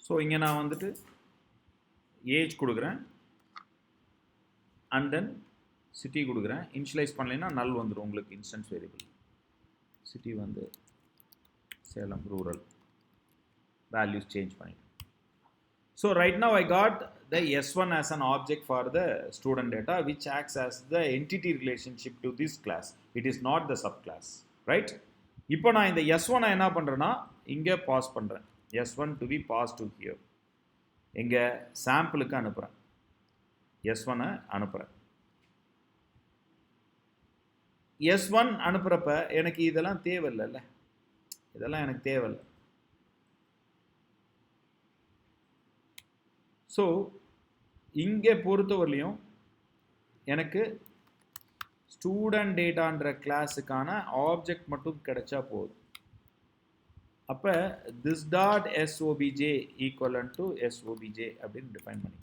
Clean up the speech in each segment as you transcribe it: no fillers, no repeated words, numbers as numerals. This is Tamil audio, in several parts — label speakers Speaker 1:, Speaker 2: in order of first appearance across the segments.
Speaker 1: ஸோ இங்கே நான் வந்துட்டு ஏஜ் கொடுக்குறேன் அண்ட் தென் சிட்டி கொடுக்குறேன். இனிஷியலைஸ் பண்ணலைன்னா நல் வந்துடும் உங்களுக்கு இன்ஸ்டன்ஸ் வேரியபிள். சிட்டி வந்து சேலம் ரூரல், வேல்யூஸ் சேஞ்ச் பண்ணிட்டேன். So right now I got the S1 as an object for the student data which acts as the entity relationship to this class. It is not the subclass, right? இப்போ நான் இந்த S1 என்ன பண்றேன்னா இங்க பாஸ் பண்றேன். S1 to be passed to here. இங்க சாம்பிளுக்கு அனுப்புறேன். S1 அனுப்புறேன். S1 அனுப்புறப்ப எனக்கு இதெல்லாம் தேவையில்லைல்ல, இதெல்லாம் எனக்கு தேவையில்லை. ஸோ இங்கே பொறுத்தவரையிலையும் எனக்கு ஸ்டூடெண்ட் டேட்டான்ற கிளாஸுக்கான ஆப்ஜெக்ட் மட்டும் கிடைச்சா போதும். அப்போ திஸ் டாட் எஸ்ஓபிஜே ஈக்குவலன் டு எஸ்ஓபிஜே அப்படின்னு டிஃபைன் பண்ணி.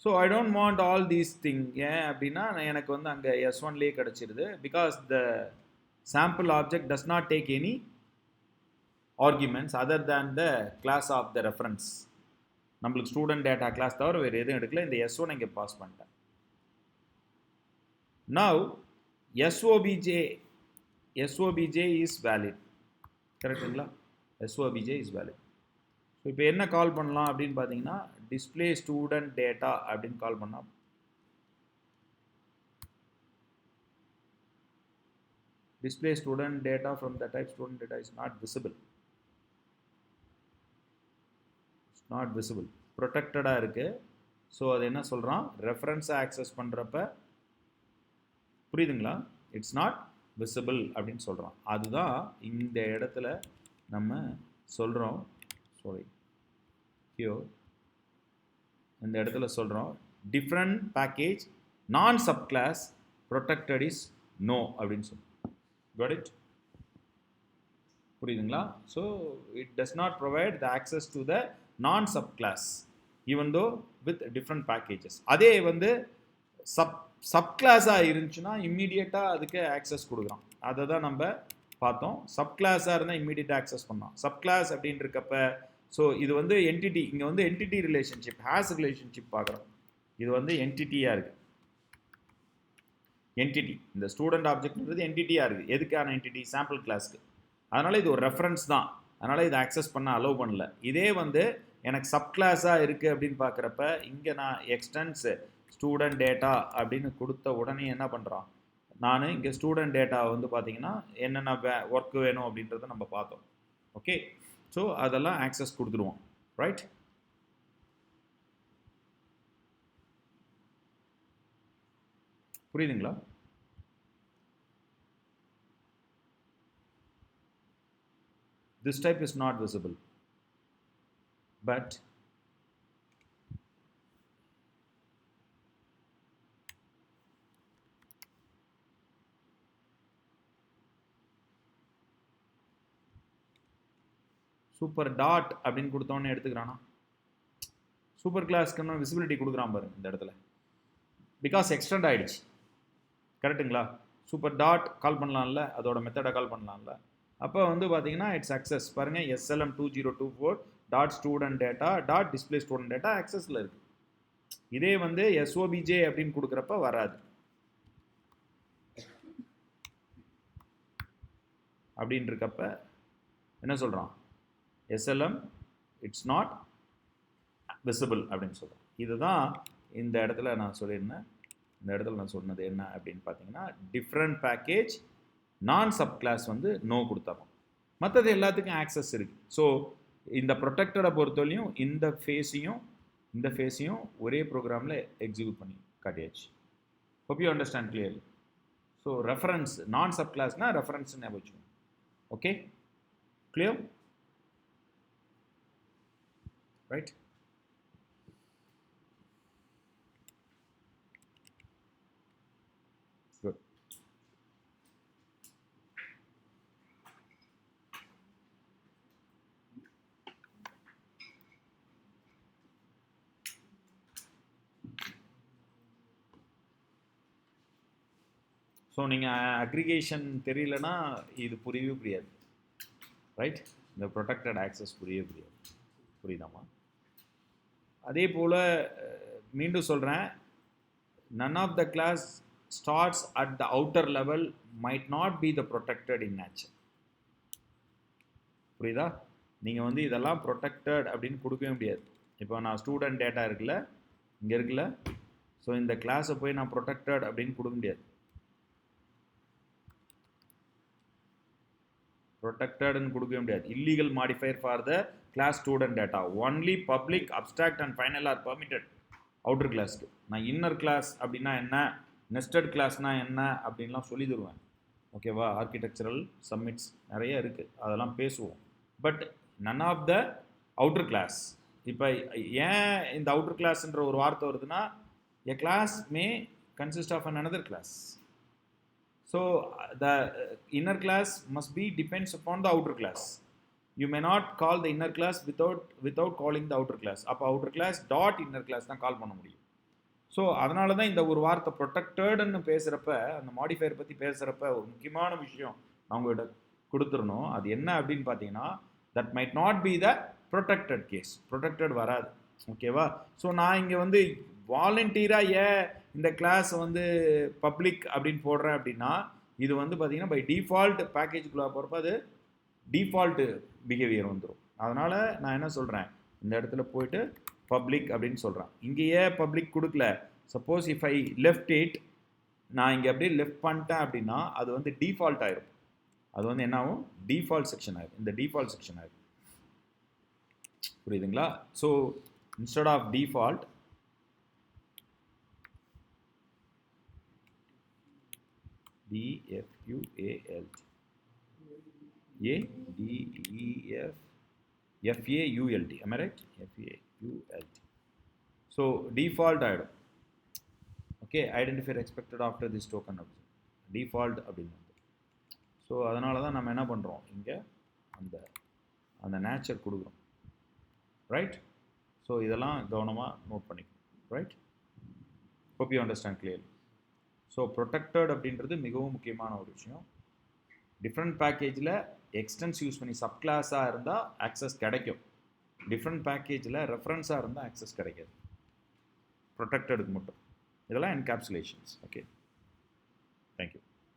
Speaker 1: So I don't want all these thing. ஏன் அப்படின்னா எனக்கு வந்து அங்கே S1லேயே கிடச்சிருது. Because the sample object does not take any arguments other than the class of the reference. நம்மளுக்கு ஸ்டூடெண்ட் டேட்டா கிளாஸ் தவிர வேறு எதுவும் எடுக்கல. இந்த S1 இங்கே பாஸ் பண்ணிட்டேன். now SOBJ is valid. கரெக்டுங்களா? SOBJ is valid. ஸோ இப்போ என்ன கால் பண்ணலாம் அப்படின்னு பார்த்தீங்கன்னா டிஸ்பிளே ஸ்டூடெண்ட் டேட்டா அப்படின்னு கால் பண்ணலாம். display student data from the type student data is not visible. Not visible, protected இருக்கு. ஸோ அது என்ன சொல்கிறான், ரெஃபரன்ஸை ஆக்சஸ் பண்ணுறப்ப புரியுதுங்களா, இட்ஸ் நாட் விசிபிள் அப்படின்னு சொல்கிறான். அதுதான் இந்த இடத்துல நம்ம சொல்கிறோம். சாரி, ஹியோ இந்த இடத்துல சொல்கிறோம் different package non sub class protected is no அப்படின்னு சொல்லுவோம். Got it? புரியுதுங்களா? So it does not provide the access to the non sub class even though with different packages. அதே வந்து சப் கிளாஸாக இருந்துச்சுன்னா இம்மீடியட்டாக அதுக்கு ஆக்சஸ் கொடுக்குறோம். அதை தான் நம்ம பார்த்தோம். சப் கிளாஸாக இருந்தால் இம்மீடியட்டாக ஆக்சஸ் பண்ணோம். சப் கிளாஸ் அப்படின்னு இருக்கப்ப ஸோ இது வந்து என்டிட்டி, இங்கே வந்து என்டிட்டி ரிலேஷன்ஷிப், ஹேஸ் ரிலேஷன்ஷிப் பார்க்குறோம். இது வந்து என்டிட்டியாக இருக்குது. என்டிட்டி, இந்த ஸ்டூடெண்ட் ஆப்ஜெக்ட்ன்றது என்டிட்டியாக இருக்குது. எதுக்கான என்டிட்டி? சாம்பிள் கிளாஸ்க்கு. அதனால் இது ஒரு ரெஃபரன்ஸ் தான். அதனால் இதை ஆக்சஸ் பண்ண அலோவ் பண்ணல. இதே வந்து எனக்கு சப் கிளாஸாக இருக்குது அப்படின்னு பார்க்குறப்ப இங்கே நான் எக்ஸ்டென்ஸ் ஸ்டூடெண்ட் டேட்டா அப்படின்னு கொடுத்த உடனே என்ன பண்ணுறான், நான் இங்கே ஸ்டூடெண்ட் டேட்டா வந்து பார்த்தீங்கன்னா என்னென்ன ஒர்க் வேணும் அப்படின்றத நம்ம பார்த்தோம். ஓகே, ஸோ அதெல்லாம் ஆக்சஸ் கொடுத்துருவோம். ரைட்? புரியுதுங்களா? This type is not visible, but super dot அப்படின்னு கொடுத்தோன்னு எடுத்துக்கிறானா, சூப்பர் கிளாஸ்க்கு இன்னும் விசிபிலிட்டி கொடுக்குறான் பாருங்க இந்த இடத்துல. பிகாஸ் எக்ஸ்டெண்ட் ஆகிடுச்சு. கரெக்டுங்களா? சூப்பர் டாட் கால் பண்ணலாம்ல, அதோட மெத்தடை கால் பண்ணலாம்ல. அப்போ வந்து பார்த்தீங்கன்னா இட்ஸ் அக்சஸ் பாருங்கள், SLM2024 dot student data dot display student data ஆக்சஸில் இருக்குது. இதே வந்து SOBJ அப்படின்னு கொடுக்குறப்ப வராது. அப்படின்னு இருக்கப்ப என்ன சொல்கிறான், SLM இட்ஸ் நாட் விசிபிள் அப்படின்னு சொல்கிறோம். இதுதான் இந்த இடத்துல நான் சொல்லியிருந்தேன். இந்த இடத்துல நான் சொன்னது என்ன அப்படின்னு பார்த்தீங்கன்னா different package non sub class வந்து நோ கொடுத்தாலும் மற்றது எல்லாத்துக்கும் ஆக்சஸ் இருக்குது. ஸோ இந்த ப்ரொடெக்டடை பொறுத்தவரையும் இந்த ஃபேஸையும் ஒரே ப்ரோக்ராமில் எக்ஸிக்யூட் பண்ணி காட்டியாச்சு. Hope you understand clearly. So reference non sub கிளாஸ்னால் ரெஃபரன்ஸ்னு ஞாபகம் வச்சுக்கோங்க. Okay, clear? ரைட்? ஸோ நீங்கள் அக்ரிகேஷன் தெரியலனா இது புரியவே புரியாது. ரைட்? இந்த ப்ரொடெக்டட் ஆக்சஸ் புரியுதாமா? அதே போல் மீண்டும் சொல்கிறேன், none of the class starts at the outer level might not be the protected in nature. புரியுதா? நீங்கள் வந்து இதெல்லாம் ப்ரொடெக்டட் அப்படின்னு கொடுக்கவே முடியாது. இப்போ நான் ஸ்டூடெண்ட் டேட்டா இருக்குல்ல, இங்கே இருக்குல்ல, ஸோ இந்த கிளாஸை போய் நான் ப்ரொடெக்டட் அப்படின்னு கொடுக்க முடியாது. ப்ரொடெக்டட்னு கொடுக்கவே முடியாது. Illegal modifier for the class student data. Only public, abstract and final are permitted outer கிளாஸ்க்கு. நான் இன்னர் கிளாஸ் அப்படின்னா என்ன, நெஸ்டட் கிளாஸ்னால் என்ன அப்படின்லாம் சொல்லி தருவேன். ஓகேவா? ஆர்கிடெக்சரல் சம்மிட்ஸ் நிறைய இருக்குது, அதெல்லாம் பேசுவோம். But none of the outer class. இப்போ ஏன் இந்த அவுட்டர் கிளாஸ்ன்ற ஒரு வார்த்தை வருதுன்னா, a class may consist of another class. So the inner class must be depends upon the outer class. You may not call the inner class without calling the outer class. அப்போ outer class dot inner class தான் கால் பண்ண முடியும். ஸோ அதனால தான் இந்த ஒரு வார்த்தை ப்ரொடெக்டட்னு பேசுகிறப்ப, அந்த மாடிஃபையர் பற்றி பேசுகிறப்ப ஒரு முக்கியமான விஷயம் அவங்கள்ட்ட கொடுத்துடணும். அது என்ன அப்படின்னு பார்த்தீங்கன்னா, that might not be the protected case. Protected வராது. ஓகேவா? ஸோ நான் இங்கே வந்து வாலண்டியராக ஏன் இந்த கிளாஸ் வந்து பப்ளிக் அப்படின்னு போடுறேன் அப்படின்னா, இது வந்து பார்த்தீங்கன்னா பை டிஃபால்ட் பேக்கேஜுக்குள்ளே போகிறப்ப அது டிஃபால்ட்டு பிஹேவியர் வந்துடும். அதனால் நான் என்ன சொல்கிறேன், இந்த இடத்துல போயிட்டு பப்ளிக் அப்படின்னு சொல்கிறேன். இங்கேயே பப்ளிக் கொடுக்கல. Suppose if I left it, நான் இங்கே அப்படியே லெஃப்ட் பண்ணிட்டேன் அப்படின்னா அது வந்து டிஃபால்ட் ஆயிரும். அது வந்து என்ன ஆகும், டிஃபால்ட் செக்ஷன் ஆயிரும். இந்த டிஃபால்ட் செக்ஷன் ஆயிரும். புரியுதுங்களா? So instead of default, DFUALT FAULT, am I right? FAULT. So default ஆயிடும். Okay, identifier expected after this token அப்படின்னு டிஃபால்ட் அப்படின்னு. ஸோ அதனால தான் நம்ம என்ன பண்ணுறோம், இங்கே அந்த நேச்சர் கொடுக்குறோம். ரைட்? ஸோ இதெல்லாம் கவனமாக நோட் பண்ணிக்கணும். Right? Hope you understand clearly. So protected அப்படின்றது மிகவும் முக்கியமான ஒரு விஷயம். டிஃப்ரெண்ட் பேக்கேஜில் எக்ஸ்டென்ஸ் யூஸ் பண்ணி சப் கிளாஸாக இருந்தால் ஆக்சஸ் கிடைக்கும். டிஃப்ரெண்ட் பேக்கேஜில் ரெஃபரன்ஸாக இருந்தால் ஆக்சஸ் கிடைக்காது. ப்ரொடெக்டடுக்கு மட்டும். இதெல்லாம் என்கேப்சுலேஷன்ஸ். Okay, thank you.